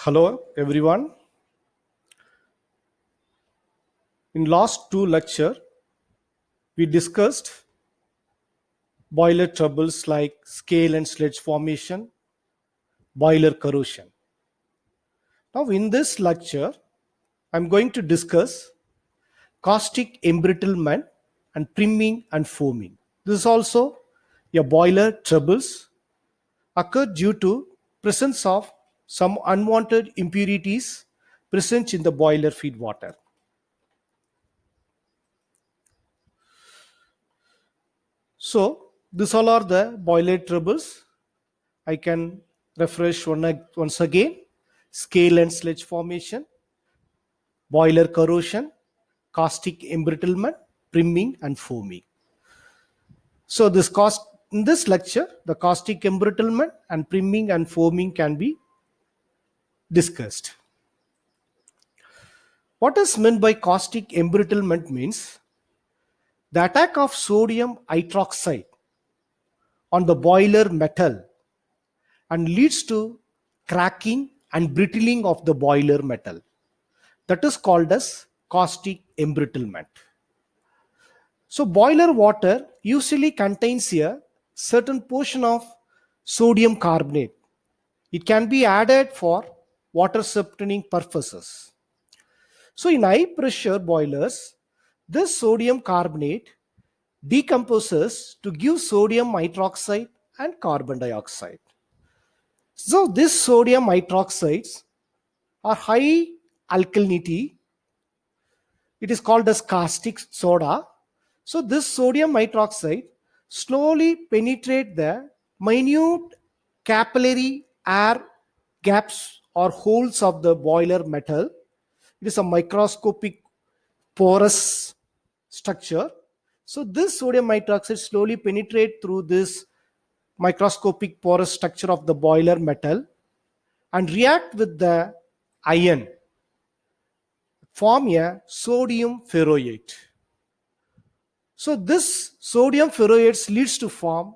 Hello everyone. In last two lecture we discussed boiler troubles like scale and sledge formation, boiler corrosion. Now in this lecture I'm going to discuss caustic embrittlement and priming and foaming. This is also a boiler troubles occur due to presence of some unwanted impurities present in the boiler feed water. So these all are the boiler troubles. I can refresh once again: scale and sledge formation, boiler corrosion, caustic embrittlement, priming, and foaming. So in this lecture, the caustic embrittlement and priming and foaming can be discussed. What is meant by caustic embrittlement means the attack of sodium hydroxide on the boiler metal and leads to cracking and brittling of the boiler metal. That is called as caustic embrittlement. So boiler water usually contains a certain portion of sodium carbonate. It can be added for water softening purposes. So in high pressure boilers, this sodium carbonate decomposes to give sodium hydroxide and carbon dioxide. So these sodium hydroxides are high alkalinity. It is called as caustic soda. So this sodium hydroxide slowly penetrate the minute capillary air gaps or holes of the boiler metal. It is a microscopic porous structure. So this sodium hydroxide slowly penetrate through this microscopic porous structure of the boiler metal and react with the iron, form a sodium ferroate. So this sodium ferroates leads to form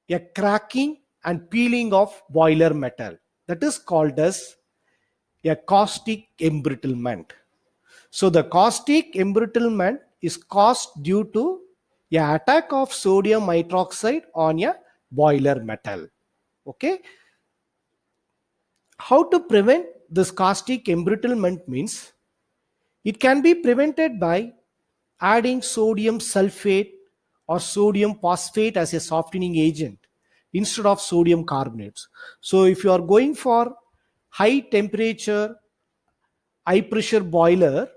a cracking and peeling of boiler metal. That is called as a caustic embrittlement. So the caustic embrittlement is caused due to a attack of sodium hydroxide on a boiler metal. Okay. How to prevent this caustic embrittlement means it can be prevented by adding sodium sulfate or sodium phosphate as a softening agent instead of sodium carbonates. So if you are going for high temperature, high pressure boiler,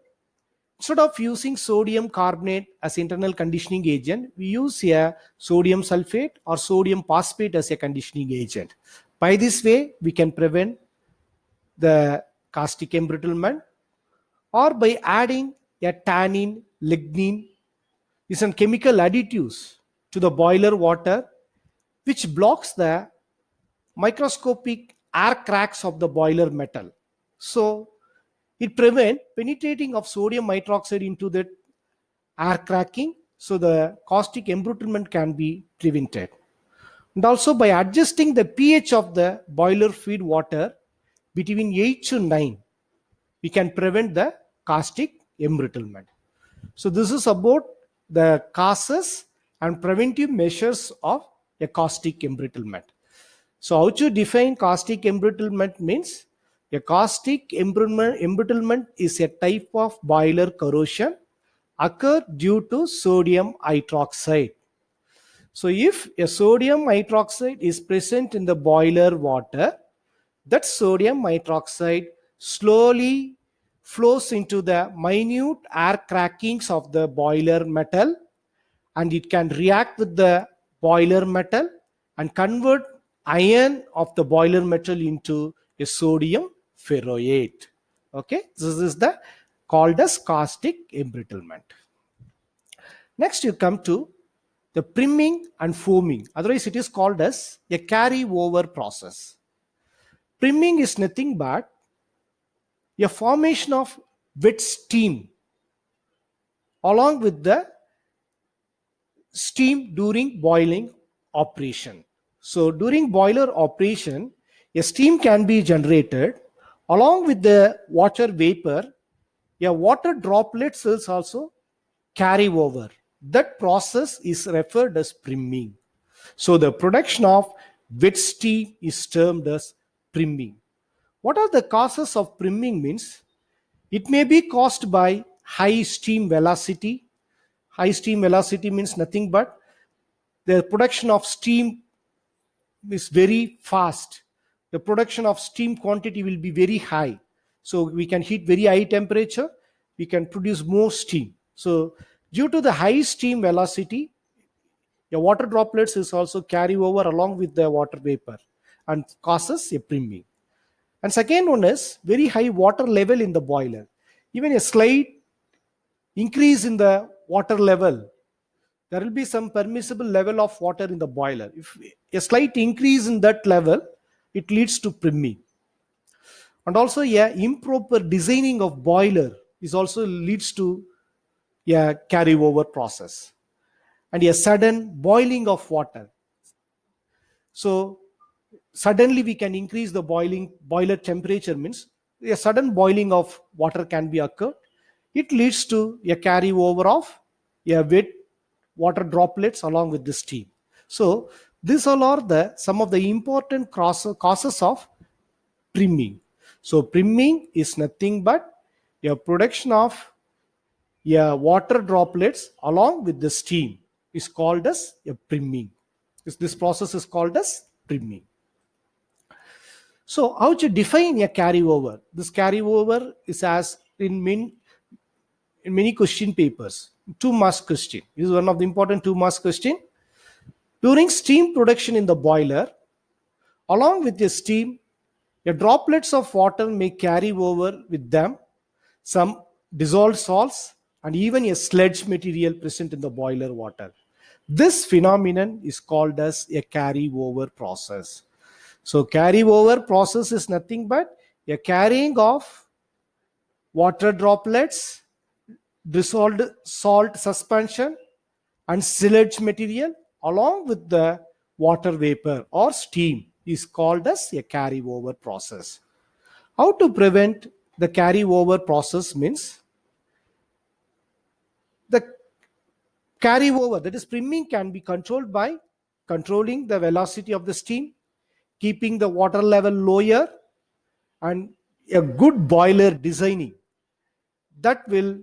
instead of using sodium carbonate as internal conditioning agent, we use a sodium sulfate or sodium phosphate as a conditioning agent. By this way, we can prevent the caustic embrittlement, or by adding a tannin, lignin, is some chemical additives to the boiler water which blocks the microscopic air cracks of the boiler metal. So it prevents penetrating of sodium hydroxide into the air cracking, so the caustic embrittlement can be prevented. And also by adjusting the pH of the boiler feed water between 8 to 9, we can prevent the caustic embrittlement. So this is about the causes and preventive measures of a caustic embrittlement. So how to define caustic embrittlement means a caustic embrittlement is a type of boiler corrosion occur due to sodium hydroxide. So if a sodium hydroxide is present in the boiler water, that sodium hydroxide slowly flows into the minute air crackings of the boiler metal, and it can react with the boiler metal and convert iron of the boiler metal into a sodium ferroate. Okay, this is the called as caustic embrittlement. Next you come to the priming and foaming, otherwise it is called as a carryover process. Priming is nothing but a formation of wet steam along with the steam during boiling operation. So during boiler operation, A steam can be generated along with the water vapor. A water droplets is also carry over. That process is referred as priming. So the production of wet steam is termed as priming. What are the causes of priming means? It may be caused by high steam velocity. High steam velocity means nothing but the production of steam is very fast. The production of steam quantity will be very high. So we can heat very high temperature, we can produce more steam. So due to the high steam velocity, your water droplets is also carry over along with the water vapor and causes a priming. And second one is very high water level in the boiler. Even a slight increase in the water level, there will be some permissible level of water in the boiler. If a slight increase in that level, it leads to priming. And also, improper designing of boiler is also leads to a carryover process. And a sudden boiling of water. So suddenly we can increase the boiler temperature means a sudden boiling of water can be occurred. It leads to a carryover of a wet water droplets along with the steam. So these all are the some of the important causes of priming. So priming is nothing but a production of water droplets along with the steam is called as a priming. This process is called as priming. So how to define a carryover? This carryover is as in many question papers. 2 marks question. This is one of the important 2 marks question. During steam production in the boiler, along with the steam, the droplets of water may carry over with them some dissolved salts and even a sludge material present in the boiler water. This phenomenon is called as a carryover process. So carryover process is nothing but a carrying of water droplets, dissolved salt suspension and sludge material along with the water vapor or steam is called as a carryover process. How to prevent the carryover process means the carryover, that is priming, can be controlled by controlling the velocity of the steam, keeping the water level lower, and a good boiler designing that will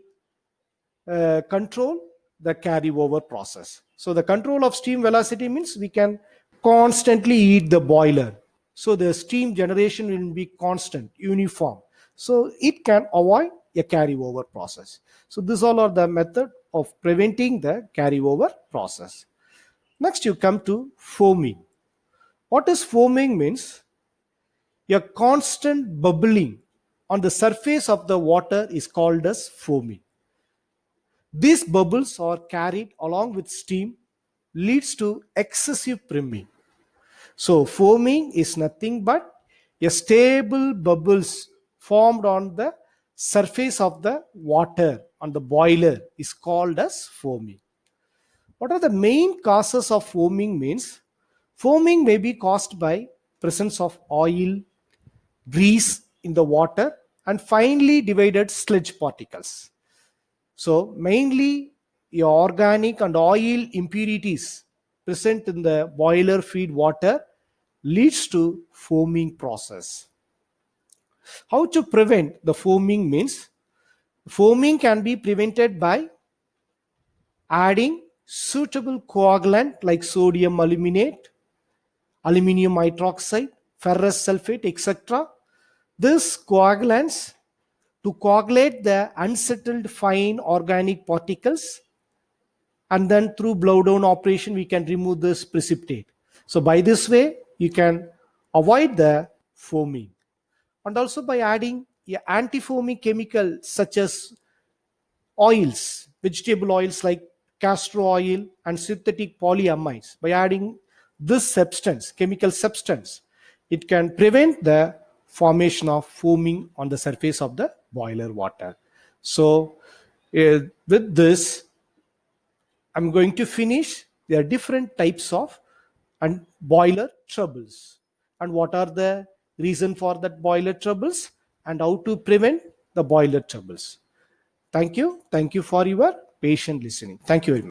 control the carryover process. So the control of steam velocity means we can constantly heat the boiler. So the steam generation will be constant, uniform. So it can avoid a carryover process. So these all are the method of preventing the carryover process. Next you come to foaming. What is foaming means? A constant bubbling on the surface of the water is called as foaming. These bubbles are carried along with steam, leads to excessive priming. So foaming is nothing but a stable bubbles formed on the surface of the water on the boiler is called as foaming. What are the main causes of foaming means? Foaming may be caused by presence of oil, grease in the water and finely divided sludge particles. So mainly your organic and oil impurities present in the boiler feed water leads to foaming process. How to prevent the foaming means? Foaming can be prevented by adding suitable coagulant like sodium aluminate, aluminum hydroxide, ferrous sulfate, etc. These coagulants to coagulate the unsettled fine organic particles, and then through blowdown operation we can remove this precipitate. So by this way you can avoid the foaming. And also by adding anti-foaming chemical such as oils, vegetable oils like castor oil and synthetic polyamides. By adding this substance, chemical substance, it can prevent the formation of foaming on the surface of the boiler water. So with this I'm going to finish. There are different types of and boiler troubles and what are the reason for that boiler troubles and how to prevent the boiler troubles. Thank you. Thank you for your patient listening. Thank you very much.